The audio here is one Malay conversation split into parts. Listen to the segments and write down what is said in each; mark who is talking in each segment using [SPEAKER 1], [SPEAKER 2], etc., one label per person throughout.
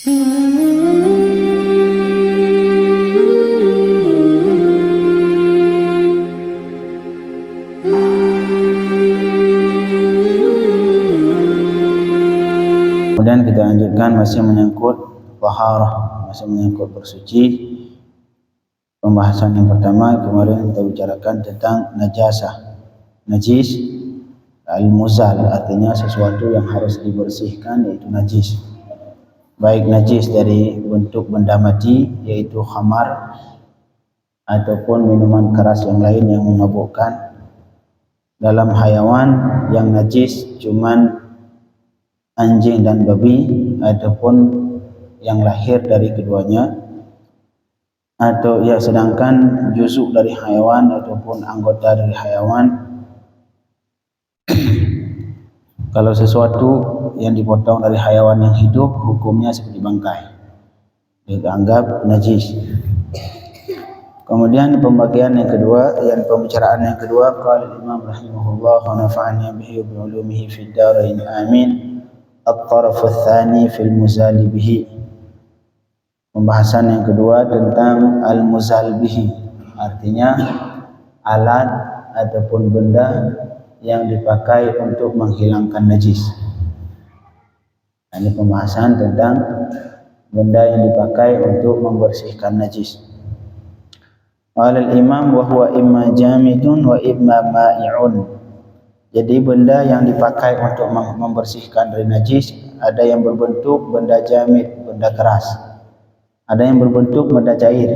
[SPEAKER 1] Kemudian kita lanjutkan masih menyangkut taharah, masih menyangkut bersuci. Pembahasan yang pertama kemarin kita bicarakan tentang najasah. Najis al-muzal artinya sesuatu yang harus dibersihkan, yaitu najis. Baik najis dari bentuk benda mati yaitu khamar ataupun minuman keras yang lain yang memabukkan. Dalam hayawan yang najis cuman anjing dan babi ataupun yang lahir dari keduanya, atau ya sedangkan juzuk dari hayawan ataupun anggota dari hayawan kalau sesuatu yang dipotong dari hayawan yang hidup hukumnya seperti bangkai, dianggap najis. Kemudian pembagian yang kedua, pembicaraan yang kedua, qala Imam rahimahullah wa nafa'ani bihi wa bi ulumihi fid darain amin. At-taraf ats-tsani fil muzal bihi. Pembahasan yang kedua tentang al-muzal bihi, artinya alat ataupun benda yang dipakai untuk menghilangkan najis. Ini pembahasan tentang benda yang dipakai untuk membersihkan najis. Qala al-imam wa huwa imma jamidun wa imma ma'i'un. Jadi benda yang dipakai untuk membersihkan dari najis ada yang berbentuk benda jamid, benda keras. Ada yang berbentuk benda cair.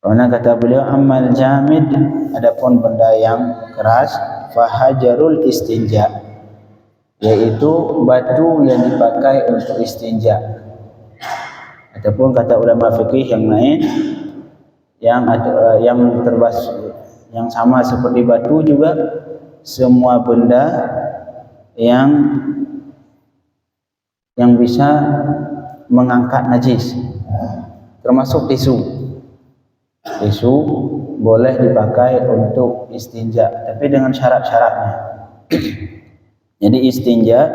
[SPEAKER 1] Karena kata beliau amal jamid, adapun benda yang keras, fahajarul istinja, yaitu batu yang dipakai untuk istinja. Ataupun kata ulama fikih yang lain yang yang sama seperti batu juga, semua benda yang bisa mengangkat najis, termasuk tisu. Tisu boleh dipakai untuk istinja, tapi dengan syarat-syaratnya. Jadi istinja,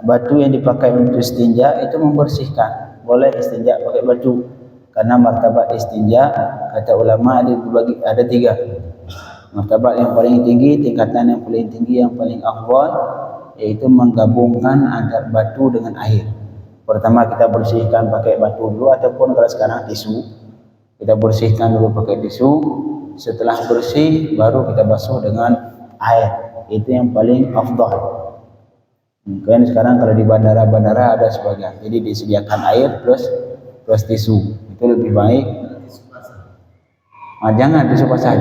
[SPEAKER 1] batu yang dipakai untuk istinja itu membersihkan, boleh istinja pakai batu. Karena martabat istinja kata ulama ada tiga. Martabat yang paling tinggi, tingkatan yang paling tinggi, yang paling afdal, yaitu menggabungkan antara batu dengan air. Pertama kita bersihkan pakai batu dulu, ataupun kalau sekarang tisu, kita bersihkan dulu pakai tisu. Setelah bersih baru kita basuh dengan air. Itu yang paling afdal. Mungkin sekarang kalau di bandara-bandara ada sebagian, jadi disediakan air plus tisu. Itu lebih baik. Jangan tisu basah,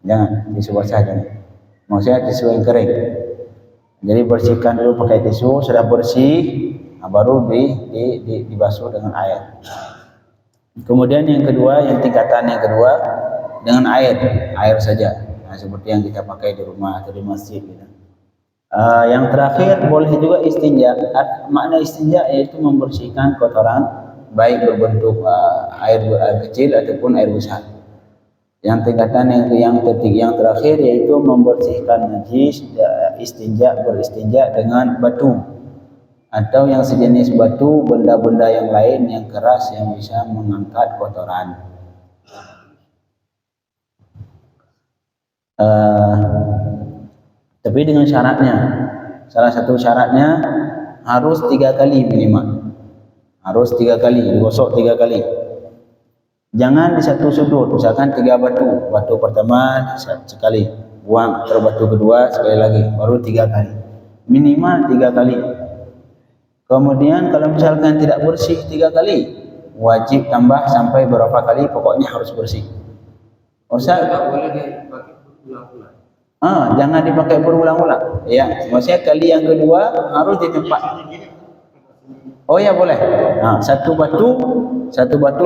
[SPEAKER 1] jangan tisu basah, jangan. Maksudnya tisu yang kering. Jadi bersihkan dulu pakai tisu, sudah bersih, baru dibasuh dengan air. Kemudian yang kedua, yang tingkatan yang kedua dengan air saja. Nah, seperti yang kita pakai di rumah atau di masjid gitu. Yang terakhir boleh juga istinja. Makna istinja yaitu membersihkan kotoran, baik berbentuk air kecil ataupun air besar. Yang tingkatan yang terakhir yaitu membersihkan najis, beristinja dengan batu atau yang sejenis batu, benda-benda yang lain yang keras yang bisa mengangkat kotoran. Tapi dengan syaratnya, salah satu syaratnya harus 3 kali minimal. Harus 3 kali, digosok 3 kali. Jangan di satu sudut, misalkan 3 batu. Batu pertama sekali, buang, terus batu kedua sekali lagi, baru 3 kali. Minimal 3 kali. Kemudian kalau misalkan tidak bersih 3 kali, wajib tambah sampai berapa kali, pokoknya harus bersih. Jangan dipakai berulang-ulang. Ya, maksudnya kali yang kedua harus di tempat. Oh ya boleh. Satu batu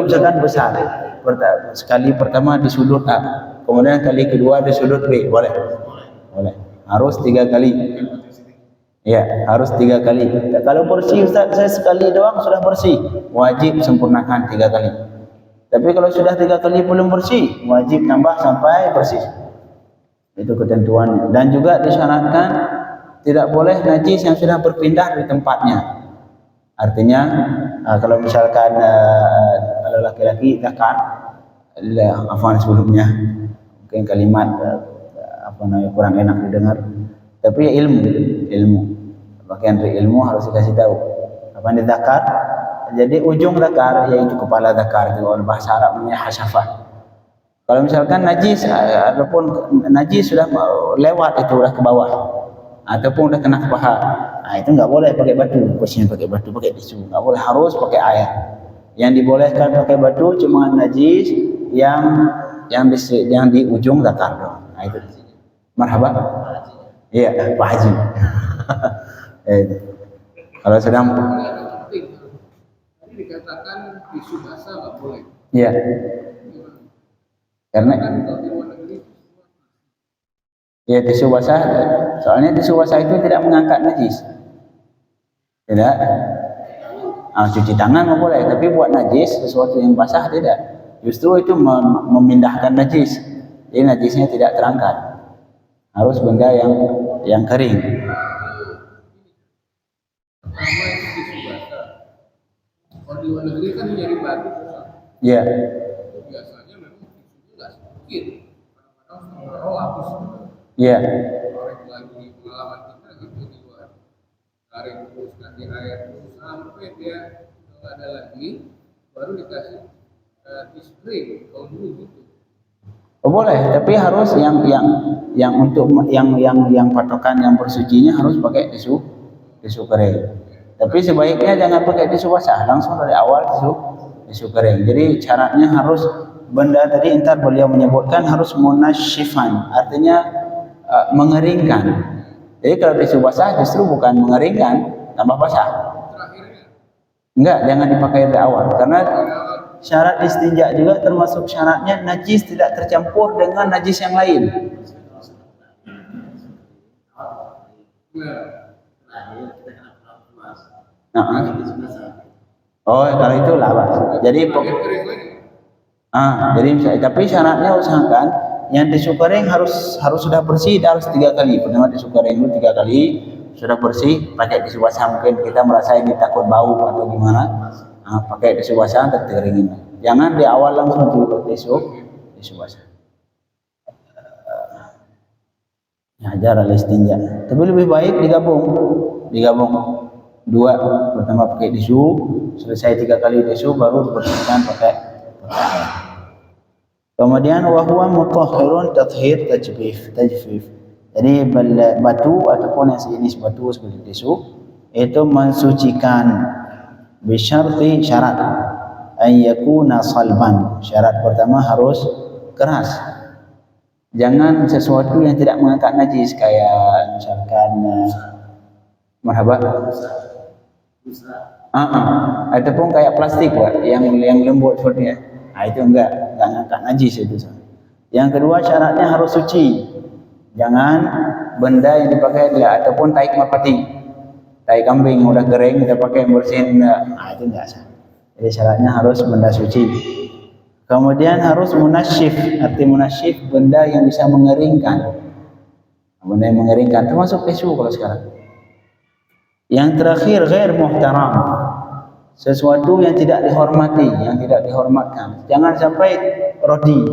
[SPEAKER 1] misalkan besar. Sekali pertama di sudut A, kemudian kali kedua di sudut B, boleh. Harus 3 kali. Ya, harus 3 kali. Kalau bersih Ustaz, saya sekali doang sudah bersih, wajib sempurnakan 3 kali. Tapi kalau sudah 3 kali belum bersih, wajib tambah sampai bersih. Itu ketentuannya. Dan juga disyaratkan tidak boleh najis yang sudah berpindah dari tempatnya. Artinya kalau misalkan kalau laki-laki zakar, afwan sebelumnya mungkin kalimat apa namanya kurang enak didengar, tapi ya ilmu bagian dari ilmu harus dikasih tahu apa ini zakar. Jadi ujung zakar yaitu kepala zakar, kalau bahasa Arab namanya hasyafah. Kalau misalkan najis ataupun najis sudah lewat itu sudah ke bawah ataupun sudah kena ke paha, itu nggak boleh pakai batu, posisinya pakai batu, pakai tisu nggak boleh, harus pakai air. Yang dibolehkan pakai batu cuma najis yang di ujung zakar doang. Nah itu. Marhaba. Iya, Pak Haji. Kalau sedang
[SPEAKER 2] tadi dikatakan tisu basah nggak boleh.
[SPEAKER 1] Iya. Karena ya tisu basah, soalnya tisu basah itu tidak mengangkat najis. Tidak. Cuci tangan nggak boleh, tapi buat najis sesuatu yang basah tidak. Justru itu memindahkan najis. Jadi najisnya tidak terangkat. Harus benda yang kering.
[SPEAKER 2] Pertama itu tisu basah. Kalau di luar negeri kan nyari batu susah.
[SPEAKER 1] Iya.
[SPEAKER 2] Biasanya memang tisunya nggak sedikit. Kadang-kadang setengah lapis.
[SPEAKER 1] Iya.
[SPEAKER 2] Korek lagi pengalaman kita gitu di luar. Tarik terus kasih air terus sampai dia nggak ada lagi, baru dikasih tisu kering. Kalau dulu gitu.
[SPEAKER 1] Oh, boleh, tapi harus yang untuk yang patokan yang bersucinya harus pakai tisu kering. Tapi sebaiknya jangan pakai tisu basah, langsung dari awal tisu kering. Jadi syaratnya harus benda tadi entar beliau menyebutkan harus munasyifan, artinya mengeringkan. Jadi kalau tisu basah justru bukan mengeringkan, tambah basah. Enggak, jangan dipakai dari awal karena syarat istinja juga termasuk syaratnya najis tidak tercampur dengan najis yang lain. Oh, kalau itu lawas. Jadi tapi syaratnya usahakan yang tisu kering harus sudah bersih, harus 3 kali. Pertama tisu kering itu 3 kali sudah bersih, pakai tisu basah mungkin kita merasa ini takut bau atau gimana. Pakai tisu basah untuk dikeringin. Jangan di awal langsung tisu basah. Hajar al-istinja. Tapi lebih baik digabung 2. Pertama pakai tisu, selesai 3 kali tisu baru dibersihkan pakai air. Kemudian wa huwa mutahhirun tathhir tajfif. Jadi batu ataupun yang sejenis batu seperti tisu itu mensucikan bisyarti syarat an yakuna salban. Syarat pertama harus keras. Jangan sesuatu yang tidak mengangkat najis kayak misalkan marhaba ataupun kayak plastik yang lembut seperti itu enggak mengangkat najis itu. Yang kedua syaratnya harus suci. Jangan benda yang dipakai ataupun tai merpati, tai kambing udah kering kita pakai bersihin, itu enggak sah. Jadi syaratnya harus benda suci. Kemudian harus munasyif. Arti munasyif benda yang bisa mengeringkan. Benda yang mengeringkan termasuk tisu kalau sekarang. Yang terakhir ghair muhtaram. Sesuatu yang tidak dihormati, yang tidak dihormatkan. Jangan sampai roti.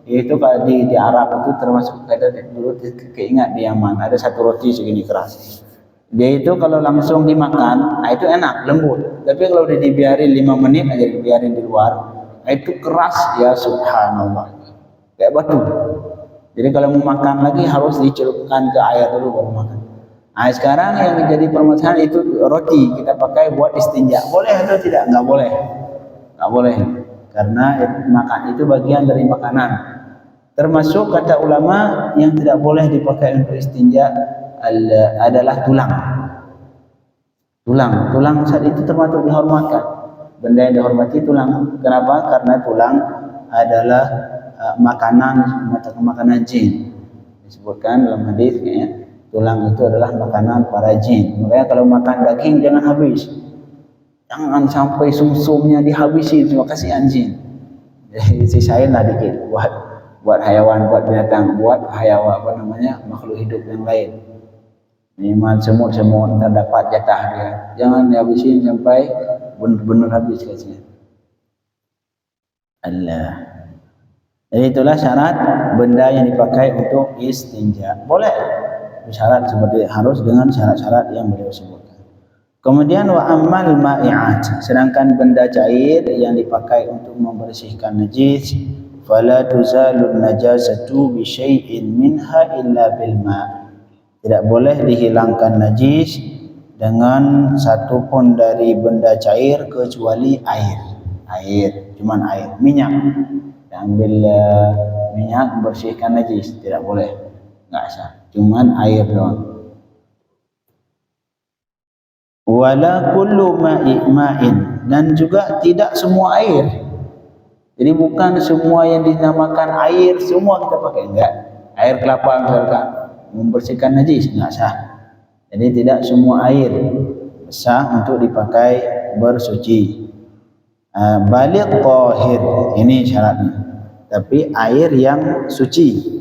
[SPEAKER 1] Itu kalau di Arab itu termasuk ada dulu keingat di Yaman ada satu roti segini keras. Dia itu kalau langsung dimakan, itu enak, lembut. Tapi kalau dibiarin 5 menit aja dibiarin di luar, itu keras ya subhanallah. Kayak batu. Jadi kalau mau makan lagi harus dicelupkan ke air dulu baru makan. Sekarang yang menjadi permasalahan itu roti kita pakai buat istinja. Boleh atau tidak? Enggak boleh. Enggak boleh. Karena makan itu bagian dari makanan. Termasuk kata ulama yang tidak boleh dipakai untuk istinja adalah tulang. Tulang saat itu termasuk dihormatkan. Benda yang dihormati tulang. Kenapa? Karena tulang adalah makanan jin. Disebutkan dalam hadis tulang itu adalah makanan para jin. Makanya kalau makan daging jangan habis. Jangan sampai sumsumnya dihabisi, terima kasih anjing. Jadi sisain lah dikit buat hayawan, buat binatang, buat hayawan makhluk hidup yang lain. Minimal semut-semut dapat jatah dia. Jangan dihabisin sampai benar-benar habis katanya. Allah. Jadi itulah syarat benda yang dipakai untuk istinja. Boleh syarat seperti harus dengan syarat-syarat yang beliau sebutkan. Kemudian wa ammal ma'i'at, sedangkan benda cair yang dipakai untuk membersihkan najis, fala tuzalun najasatu bi syai'in minha illa bil ma'. Tidak boleh dihilangkan najis dengan satu pun dari benda cair kecuali air. Air, cuman air, minyak. Ambil minyak bersihkan najis, tidak boleh, enggak sah. Cuman air doang. Wala kullu ma'in, dan juga tidak semua air. Jadi bukan semua yang dinamakan air semua kita pakai, enggak. Air kelapa misalkan membersihkan najis, enggak sah. Jadi tidak semua air sah untuk dipakai bersuci. Baligh tahir, ini syaratnya. Tapi air yang suci.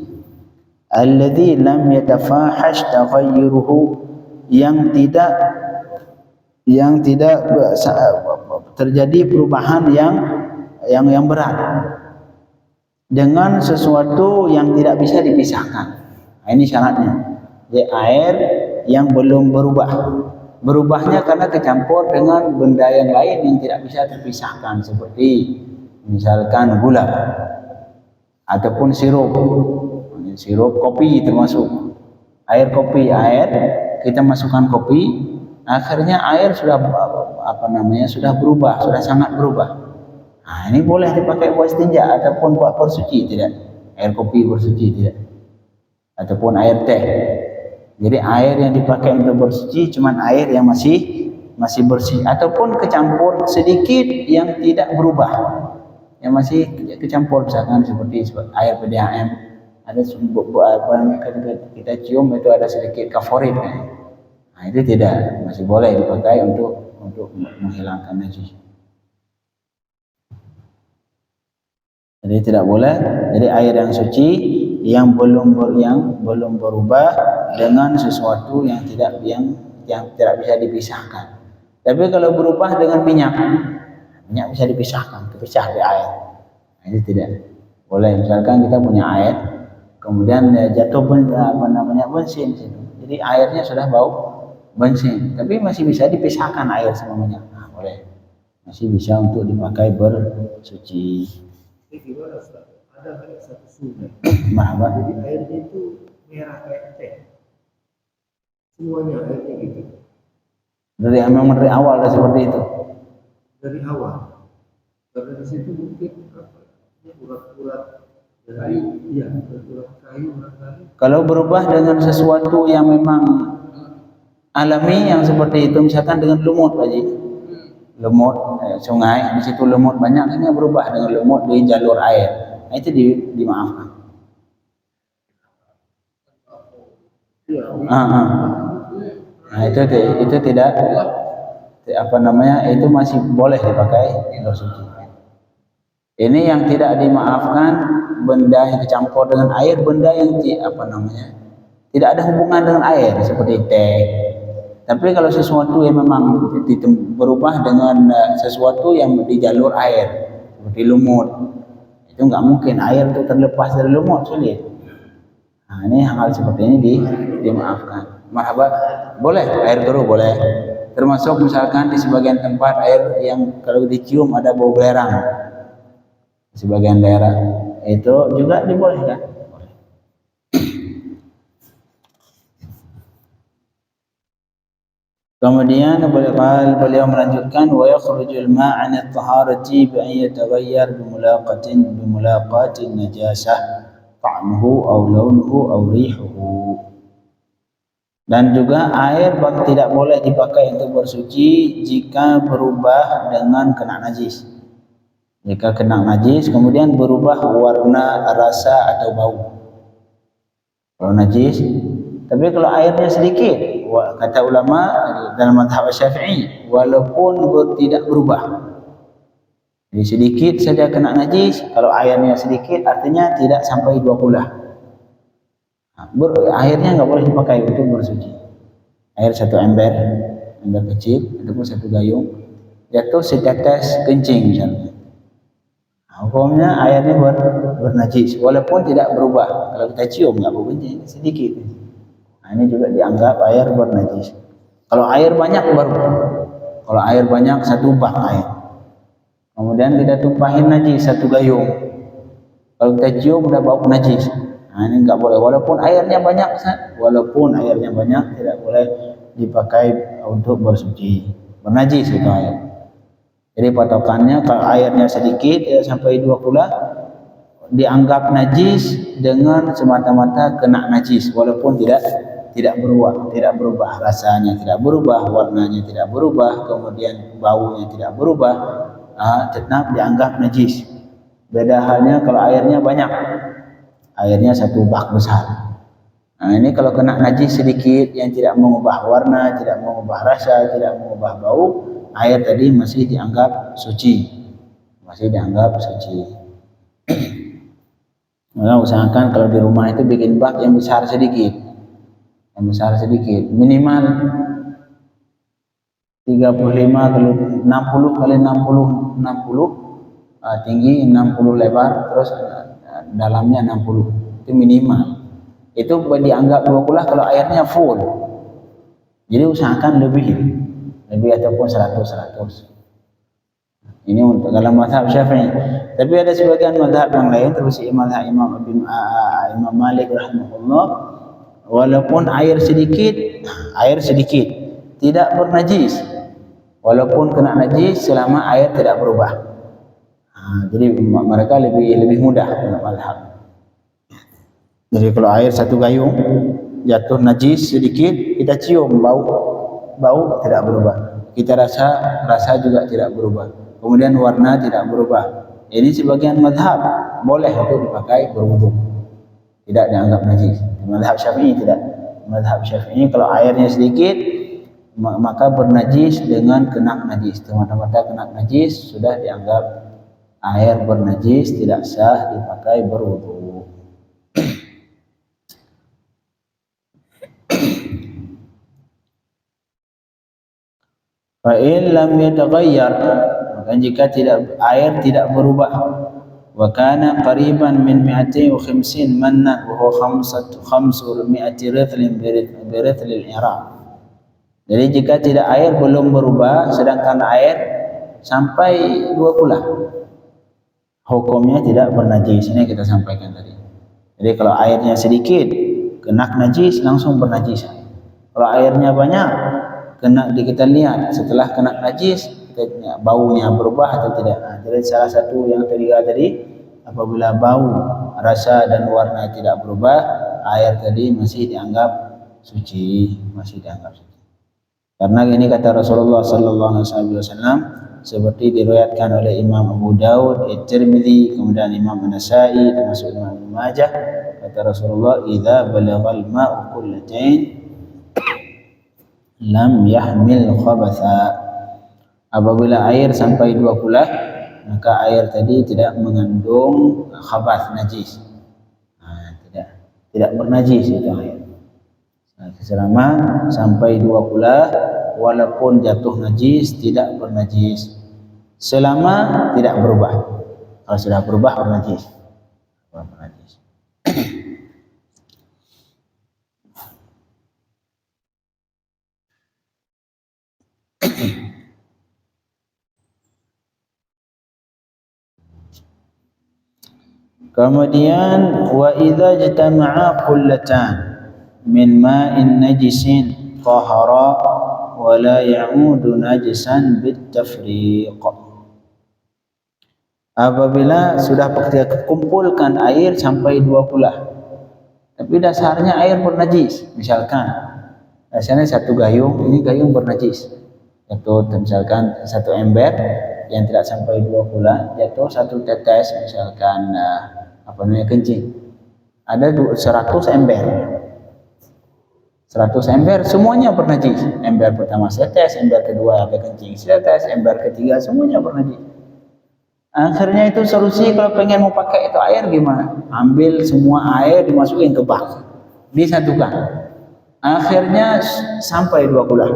[SPEAKER 1] Alladzi lam yatafahash taghayyuruhu, yang tidak terjadi perubahan yang berat dengan sesuatu yang tidak bisa dipisahkan. Ini syaratnya. Jadi air yang belum berubah. Berubahnya karena kecampur dengan benda yang lain yang tidak bisa terpisahkan, seperti misalkan gula ataupun sirup kopi, termasuk air kopi. Air kita masukkan kopi, akhirnya air sudah sudah berubah, sudah sangat berubah. Nah, ini boleh dipakai buat istinja ataupun buat bersuci, tidak? Air kopi bersuci, tidak? Ataupun air teh. Jadi air yang dipakai untuk bersuci cuman air yang masih bersih, ataupun kecampur sedikit yang tidak berubah, yang masih kecampur, misalkan seperti air PDAM, ada kita cium itu ada sedikit kaforit. Nah, itu tidak, masih boleh dipakai untuk menghilangkan najis. Jadi tidak boleh. Jadi air yang suci yang belum berubah dengan sesuatu yang tidak bisa dipisahkan. Tapi kalau berubah dengan minyak bisa dipisahkan, terpisah dari air. Nah, itu tidak boleh. Misalkan kita punya air, kemudian jatuh bensin, jadi airnya sudah bau bensin, tapi masih bisa dipisahkan air sama minyak. Nah, boleh, masih bisa untuk dipakai bersuci.
[SPEAKER 2] Gimana Ustaz? Ada satu sungai.
[SPEAKER 1] Mahaba.
[SPEAKER 2] Jadi airnya itu merah kayak teh. Semuanya airnya gitu.
[SPEAKER 1] Dari awal dah seperti itu.
[SPEAKER 2] Dari awal. Karena di situ mungkin urat-urat kayu. Iya, urat kayu barangkali.
[SPEAKER 1] Kalau berubah dengan sesuatu yang memang alami yang seperti itu, misalkan dengan lumut, Pak Haji. Lumut sungai, di situ lumut banyak, ini berubah dengan lumut di jalur air. Nah, itu dimaafkan. Nah, itu tidak itu masih boleh dipakai bersuci. Ini yang tidak dimaafkan, benda yang kecampur dengan air, benda yang tidak ada hubungan dengan air, seperti teh. Tapi kalau sesuatu yang memang berubah dengan sesuatu yang di jalur air, seperti lumut, itu nggak mungkin air itu terlepas dari lumut, sulit. Nah, ini hal seperti ini dimaafkan. Marhaban, boleh air keruh, boleh. Termasuk misalkan di sebagian tempat air yang kalau dicium ada bau belerang, di sebagian daerah itu juga dibolehkan. Kemudian beliau melanjutkan, wa yakhrujul ma' 'an at-taharati bi an yataghayyar bi mulaqatin najasah ta'muhu aw launuhu aw rihuhu. Dan juga air tidak boleh dipakai untuk bersuci jika berubah dengan kena najis. Jika kena najis kemudian berubah warna, rasa atau bau. Kalau najis, tapi kalau airnya sedikit, kata ulama dalam mazhab Syafi'i, walaupun tidak berubah, jadi sedikit saja kena najis, kalau airnya sedikit artinya tidak sampai 2 kula. Airnya nggak boleh dipakai untuk bersuci. air satu ember kecil ataupun satu gayung, jatuh setetes kencing misalnya. Hukumnya airnya bernajis walaupun tidak berubah. Kalau kita cium nggak bau kencing, sedikit. Nah, ini juga dianggap air bernajis. Kalau air banyak baru. Kalau air banyak satu bak air. Kemudian kita tumpahin najis satu gayung. Kalau kita cium udah bau najis. Nah, ini nggak boleh. Walaupun airnya banyak tidak boleh dipakai untuk bersuci. Bernajis itu air. Jadi patokannya kalau airnya sedikit ya, sampai 2 kula dianggap najis dengan semata-mata kena najis walaupun tidak berubah rasanya, tidak berubah warnanya, tidak berubah, kemudian baunya tidak berubah, tetap dianggap najis. Beda halnya kalau airnya banyak, airnya satu bak besar. Nah, ini kalau kena najis sedikit yang tidak mengubah warna, tidak mengubah rasa, tidak mengubah bau, air tadi masih dianggap suci. Maka usahakan kalau di rumah itu bikin bak yang besar sedikit, minimal 35 kali 60 kali 60 tinggi, 60 lebar, terus dalamnya 60, itu minimal. Itu dianggap 2 kula kalau airnya full. Jadi usahakan lebih ataupun 100. Ini untuk dalam mazhab Syafi'i. Tapi ada sebagian mazhab yang lain, termasuk mazhab Imam Malik rahimahullah, walaupun air sedikit tidak bernajis. Walaupun kena najis selama air tidak berubah. Jadi mereka lebih mudah dalam mazhab. Jadi kalau air satu gayung jatuh najis sedikit, kita cium bau tidak berubah. Kita rasa juga tidak berubah. Kemudian warna tidak berubah. Ini sebagian mazhab boleh untuk dipakai berwudu. Tidak dianggap najis. Mazhab Syafi'i tidak. Mazhab Syafi'i kalau airnya sedikit maka bernajis dengan kena najis. Semata-mata kena najis sudah dianggap air bernajis, tidak sah dipakai berwudu. Fa in lam yataghayyar, maka jika air tidak berubah, wa kana qariban min 250 manna wa huwa 500 rithlin bi rithlil Iraq. Jadi jika air belum berubah sedangkan air sampai 2 kula, hukumnya tidak bernajis. Ini kita sampaikan tadi. Jadi kalau airnya sedikit kena najis langsung bernajis. Kalau airnya banyak kita lihat setelah kena najis baunya berubah atau tidak. Jadi salah satu yang ketiga tadi, apabila bau, rasa dan warna tidak berubah, air tadi masih dianggap suci. Karena ini kata Rasulullah sallallahu alaihi wasallam seperti diriwayatkan oleh Imam Abu Daud, At-Tirmidzi, kemudian Imam An-Nasa'i, termasuk Imam Ibnu Majah, kata Rasulullah, "Idza balaghal ma'u kullatain lam yahmil khabatha." Apabila air sampai 2 kula, maka air tadi tidak mengandung khabath, najis. Tidak bernajis itu air. Selama sampai 2 kula, walaupun jatuh najis tidak bernajis. Selama tidak berubah. Kalau sudah berubah bernajis. Kemudian wa idza jatama'a kullatan min ma'in najisin tahara wa la ya'udu najisan bitafriq. Apabila sudah kita kumpulkan air sampai 2 kula, tapi dasarnya air bernajis, misalkan dasarnya satu gayung, ini gayung bernajis, jatuh misalkan satu ember yang tidak sampai 2 kula, jatuh satu tetes misalkan kencing, ada 100 ember, 100 ember semuanya bernajis. Ember pertama setes, ember kedua ada kencing setes, ember ketiga semuanya bernajis. Akhirnya itu solusi kalau pengen mau pakai itu air gimana? Ambil semua air dimasukin ke bak, disatukan. akhirnya sampai 2 kula.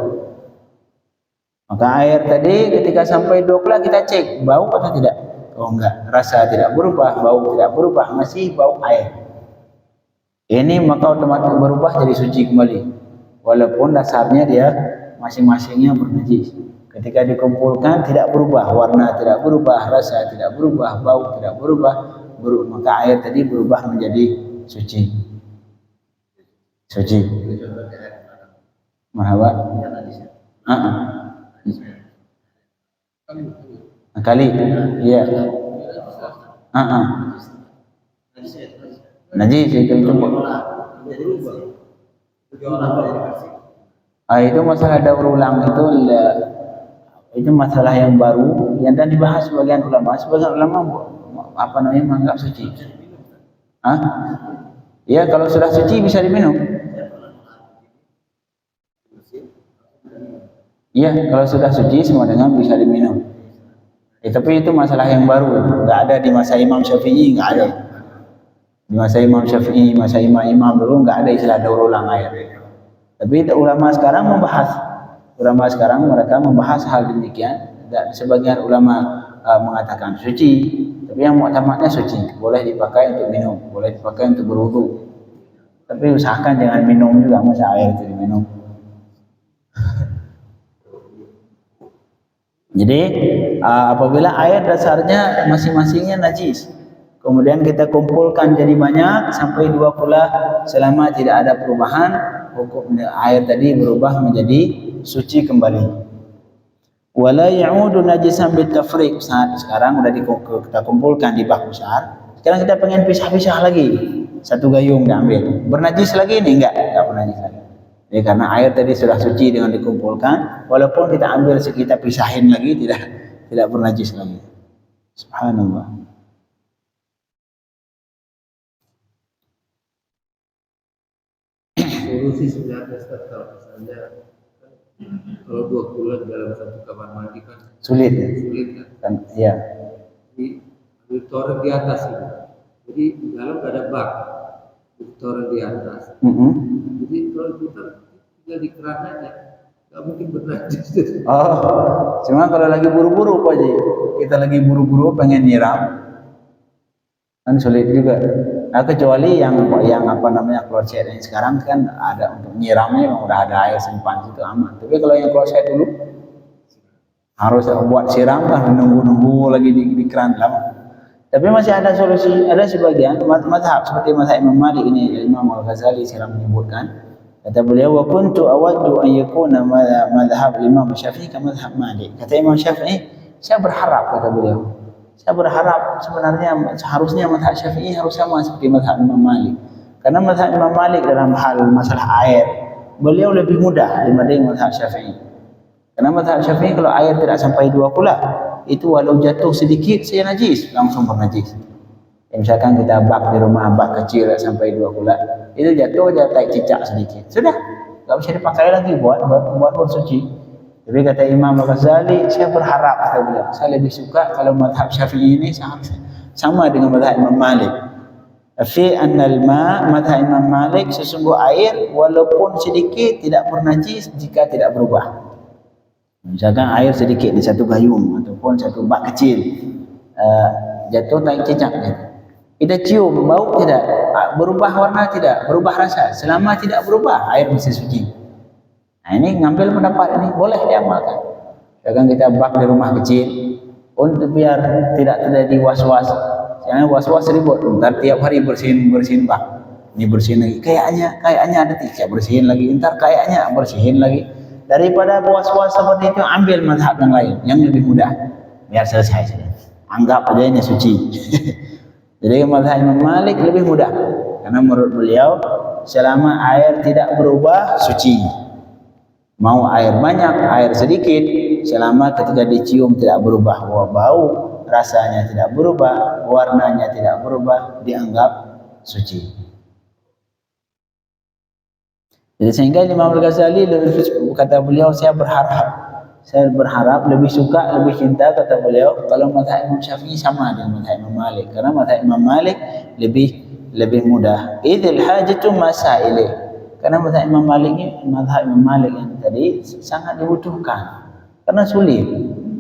[SPEAKER 1] Maka air tadi ketika sampai 2 kula kita cek bau atau tidak. Oh enggak, rasa tidak berubah, bau tidak berubah, masih bau air. Ini maka otomatis berubah jadi suci kembali. Walaupun dasarnya dia masing-masingnya bernajis. Ketika dikumpulkan tidak berubah, warna tidak berubah, rasa tidak berubah, bau tidak berubah, maka air tadi berubah menjadi suci. Suci. Mahaba? Kali, iya. Najis itu. Itu masalah daur ulang itu masalah yang baru yang dan dibahas sebagian ulama. Sebagian ulama menganggap suci. Ya kalau sudah suci bisa diminum. Iya, kalau sudah suci semua dengan bisa diminum. Tapi itu masalah yang baru, nggak ada di masa Imam Syafi'i, nggak ada. Di masa Imam Syafi'i, masa imam dulu nggak ada istilah daur ulang air. Tapi ulama sekarang mereka membahas hal demikian. Dan sebagian ulama mengatakan suci, tapi yang muktamadnya suci, boleh dipakai untuk minum, boleh dipakai untuk berwudu. Tapi usahakan jangan minum juga, masa air itu diminum. Jadi apabila air dasarnya masing-masingnya najis, kemudian kita kumpulkan jadi banyak sampai 2 kula, selama tidak ada perubahan, hukum air tadi berubah menjadi suci kembali. Wala ya'udu najisan bitafriq. Sekarang udah kita kumpulkan di bak besar. Sekarang kita pengen pisah-pisah lagi. Satu gayung diambil. Bernajis lagi ini enggak bernajis lagi. Ya, karena air tadi sudah suci dengan dikumpulkan, walaupun kita ambil kita pisahin lagi tidak bernajis lagi. Subhanallah.
[SPEAKER 2] Solusi sebenarnya kalau misalnya kalau 2 bulan dalam satu kamar mandi kan
[SPEAKER 1] sulit
[SPEAKER 2] kan?
[SPEAKER 1] Iya.
[SPEAKER 2] Di toren di atas itu. Jadi di dalam gak ada bak. Di toren di atas. Jadi kalau kita tinggal di keran aja, gak mungkin bernajis.
[SPEAKER 1] Cuma kalau lagi buru-buru Pak Ji, kita lagi buru-buru pengen nyiram, kan sulit juga. Nah, kecuali yang kloset yang sekarang kan ada untuk nyiramnya, memang udah ada air simpan situ aman. Tapi kalau yang kloset dulu harus buat siram kan nunggu lagi di keran lama. Tapi masih ada solusi, ada sebagian mazhab seperti mazhab Imam Malik ini, Imam Al-Ghazali siram menyebutkan, kata beliau, wa kuntu awaddu an yakuna madhhab Imam Syafi'i kama madhhab Malik. Kata Imam Syafi'i, saya berharap, kata beliau, saya berharap sebenarnya seharusnya mazhab Syafi'i harus sama seperti mazhab Imam Malik. Karena mazhab Imam Malik dalam hal masalah air, beliau lebih mudah dibanding mazhab Syafi'i. Karena mazhab Syafi'i kalau air tidak sampai 2 kula, itu walau jatuh sedikit saya najis, langsung bernajis. Ya, misalkan kita bak di rumah, bak kecil sampai 2 kula, itu jatuh aja taik cicak sedikit, sudah nggak bisa dipakai lagi buat bersuci. Tapi kata Imam Al-Ghazali, saya berharap, kata beliau, saya lebih suka kalau mazhab Syafi'i ini sama dengan mazhab Imam Malik. Fi annal ma, mazhab Imam Malik, sesungguh air walaupun sedikit tidak bernajis jika tidak berubah. Misalkan air sedikit di satu gayung ataupun satu bak kecil, jatuh taik cicak, kita cium bau tidak, berubah warna tidak, berubah rasa, selama tidak berubah air masih suci. Nah, ini ngambil pendapat ini boleh diamalkan. Misalkan kita bak di rumah kecil untuk biar tidak terjadi was-was. Jangan was-was ribut, ntar tiap hari bersihin bak. Ini bersihin lagi, kayaknya ada tiga, bersihin lagi, ntar kayaknya bersihin lagi. Daripada was-was seperti itu, ambil mazhab yang lain yang lebih mudah, biar selesai. Anggap aja ini suci. Jadi mazhab Imam Malik lebih mudah, karena menurut beliau selama air tidak berubah suci. Mau air banyak, air sedikit, selama ketika dicium tidak berubah bau, rasanya tidak berubah, warnanya tidak berubah, dianggap suci. Jadi sehingga Imam Al-Ghazali kata beliau, saya berharap lebih suka, lebih cinta, kata beliau, kalau mazhab Imam Syafi'i sama dengan mazhab Imam Malik, karena mazhab Imam Malik lebih mudah. Idzil hajatu masailih, Karena mazhab Imam Malik yang tadi sangat dibutuhkan. Karena sulit.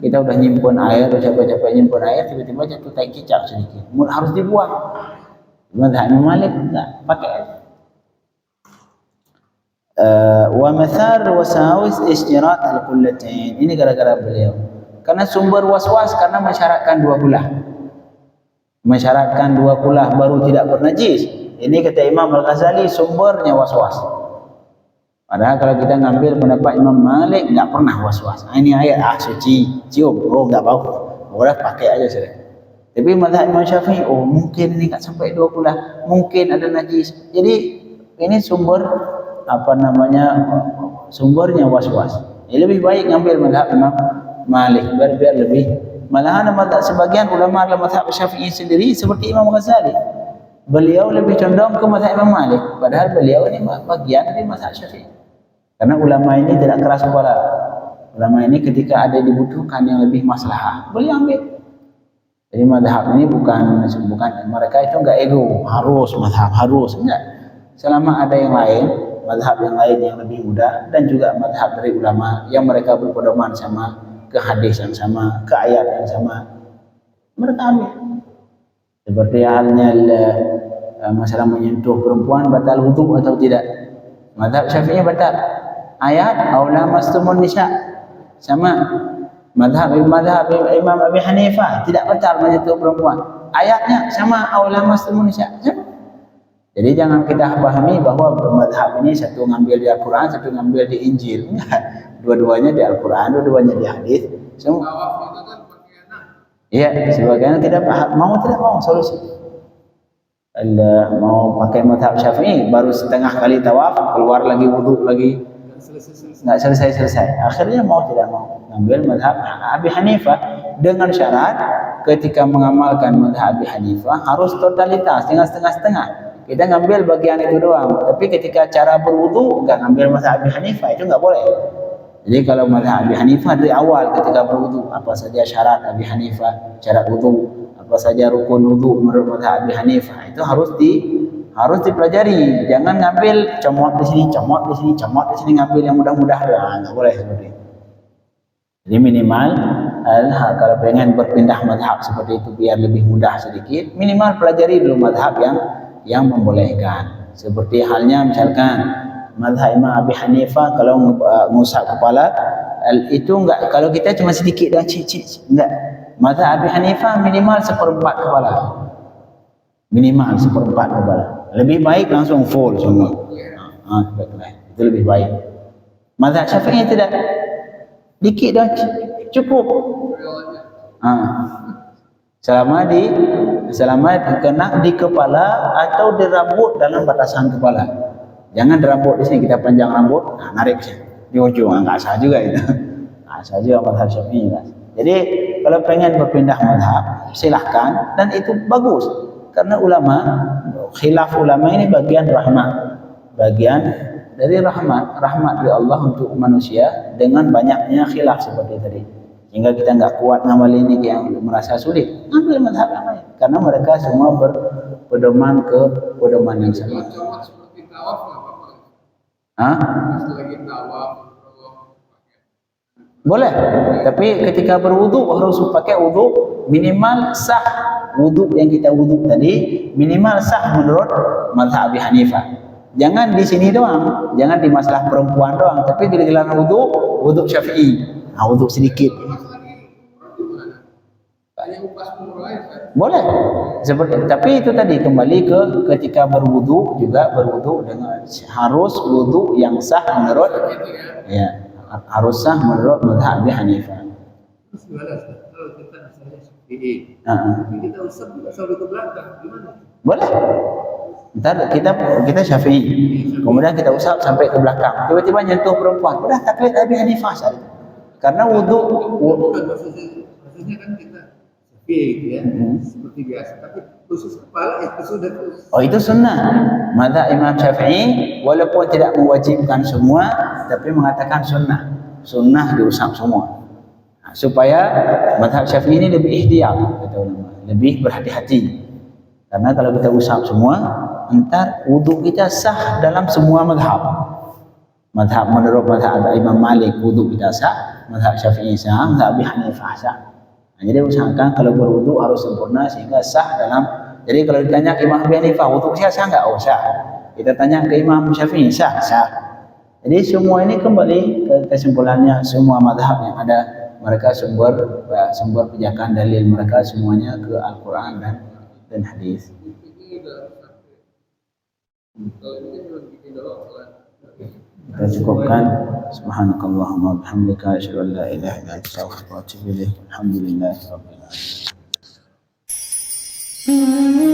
[SPEAKER 1] Kita udah nyimpen air, capek-capek nyimpen air, tiba-tiba jatuh tai cicak sedikit. Harus dibuang. Mazhab Imam Malik enggak pakai. Wa mathar wasawis isjirat al-qullatain. Ini gara-gara beliau. Karena sumber waswas karena mensyaratkan dua kulah. Mensyaratkan dua kulah baru tidak bernajis. Ini kata Imam Al-Ghazali sumbernya waswas. Padahal kalau kita ngambil pendapat Imam Malik enggak pernah waswas. Ini ayat suci, cium, enggak bau. Udah pakai aja sudah. Tapi mazhab Imam Syafi'i, mungkin ini enggak sampai dua kulah, mungkin ada najis. Jadi ini sumbernya waswas. Ini lebih baik ngambil mazhab Imam Malik biar lebih. Malahan sebagian ulama dalam mazhab Syafi'i sendiri seperti Imam Ghazali, beliau lebih condong ke mazhab Imam Malik, padahal beliau ini bagian dari mazhab Syafi'i. Karena ulama ini tidak keras kepala. Ulama ini ketika ada dibutuhkan yang lebih maslahah, beliau ambil. Jadi mazhab ini bukan mereka itu enggak ego, harus mazhab harus, enggak. Selama ada yang lain, mazhab yang lain yang lebih mudah, dan juga mazhab dari ulama yang mereka berpedoman sama ke hadis yang sama, ke ayat yang sama, mereka ambil. Seperti halnya masalah menyentuh perempuan batal wudu atau tidak. Mazhab Syafi'i batal. Ayat aula mastumun nisa sama. Mazhab Imam Abi Hanifah tidak batal menyentuh perempuan. Ayatnya sama aula mastumun nisa. Sama. Jadi jangan kita pahami bahwa mazhab ini satu ngambil di Al-Quran, satu ngambil di Injil. Dua-duanya di Al-Quran, dua-duanya di hadis. Semua. Iya, sebagian tidak paham, tidak mau solusi. Mau pakai mazhab Syafi'i, baru setengah kali tawaf, keluar lagi wudu lagi, nggak selesai. Akhirnya tidak mau ngambil mazhab Abi Hanifah dengan syarat ketika mengamalkan mazhab Abi Hanifah harus totalitas, jangan setengah-setengah. Kita ngambil bagian itu doang, tapi ketika cara berwudu nggak ngambil mazhab Abi Hanifah, itu nggak boleh. Jadi kalau mazhab Abi Hanifah dari awal ketika berwudu, apa saja syarat Abi Hanifah, syarat wudu, apa saja rukun wudu menurut mazhab Abi Hanifah, itu harus dipelajari. Jangan ngambil comot di sini, ngambil yang mudah-mudah, nggak boleh seperti itu. Jadi minimal kalau pengen berpindah mazhab seperti itu biar lebih mudah sedikit, minimal pelajari dulu mazhab yang membolehkan. Seperti halnya misalkan mazhab Imam Abi Hanifah kalau ngusap kepala itu enggak, kalau kita cuma sedikit dah enggak. Mazhab Abi Hanifah minimal 1/4 kepala. Minimal 1/4 kepala. Lebih baik langsung full semua. Baiklah. Itu lebih baik. Mazhab Syafi'i tidak. Dikit dah cukup. Selama kena di kepala atau di rambut dalam batasan kepala. Jangan di rambut di sini, kita panjang rambut, narik di ujung, nggak sah juga itu. Nggak sah juga mazhab Syafi'i. Jadi kalau pengen berpindah mazhab, silahkan, dan itu bagus. Karena khilaf ulama ini bagian rahmat. Bagian dari rahmat dari Allah untuk manusia dengan banyaknya khilaf seperti tadi. Sehingga kita nggak kuat ngamal ini yang merasa sulit, ambil mazhab yang lain. Karena mereka semua berpedoman ke pedoman yang sama.
[SPEAKER 2] Seperti tawaf nggak apa-apa. Lagi tawaf
[SPEAKER 1] boleh, tapi ketika berwudu harus pakai wudu minimal sah. Wudu yang kita wudu tadi minimal sah menurut mazhab Abi Hanifah. Jangan di sini doang, jangan di masalah perempuan doang, tapi di dalam wudu Syafi'i. Wudu sedikit. Boleh. Tapi itu tadi kembali ke ketika berwudu juga berwudu dengan harus wudu yang sah menurut harus sah menurut mazhab Abi Hanifah.
[SPEAKER 2] Terus gimana kalau kita misalnya Syafi'i? Kita usap juga sampai ke belakang, gimana?
[SPEAKER 1] Boleh. Ntar kita Syafi'i, kemudian kita usap sampai ke belakang. Tiba-tiba nyentuh perempuan, udah taklid Abi Hanifah saja. Karena wudu
[SPEAKER 2] maksudnya kan kita Syafi'i ya, seperti biasa, tapi khusus kepala itu sudah terus.
[SPEAKER 1] Itu sunnah. Mazhab Imam Syafi'i walaupun tidak mewajibkan semua, tapi mengatakan sunnah diusap semua. Supaya mazhab Syafi'i ini lebih ihtiyat, kata ulama, lebih berhati-hati. Karena kalau kita usap semua, entar wudu kita sah dalam semua mazhab. Mazhab menurut mazhab Imam Malik wudu kita sah, mazhab Syafi'i sah, mazhab Abi Hanifah sah. Nah, jadi usahakan kalau berwudu harus sempurna sehingga sah dalam. Jadi kalau ditanya ke Imam Abi Hanifah wudu saya sah enggak? Oh sah. Kita tanya ke Imam Syafi'i sah, sah. Jadi semua ini kembali ke kesimpulannya, semua mazhab yang ada mereka sumber pijakan dalil mereka semuanya ke Al-Qur'an dan hadis.
[SPEAKER 2] Ini udah sampai. Kalau ini belum bikin doang sholat.
[SPEAKER 1] Kita cukupkan. Subhanakallahumma bihamdika asyhadu an la ilaha illa anta astaghfiruka wa atubu ilaik. Alhamdulillahirabbil alamin.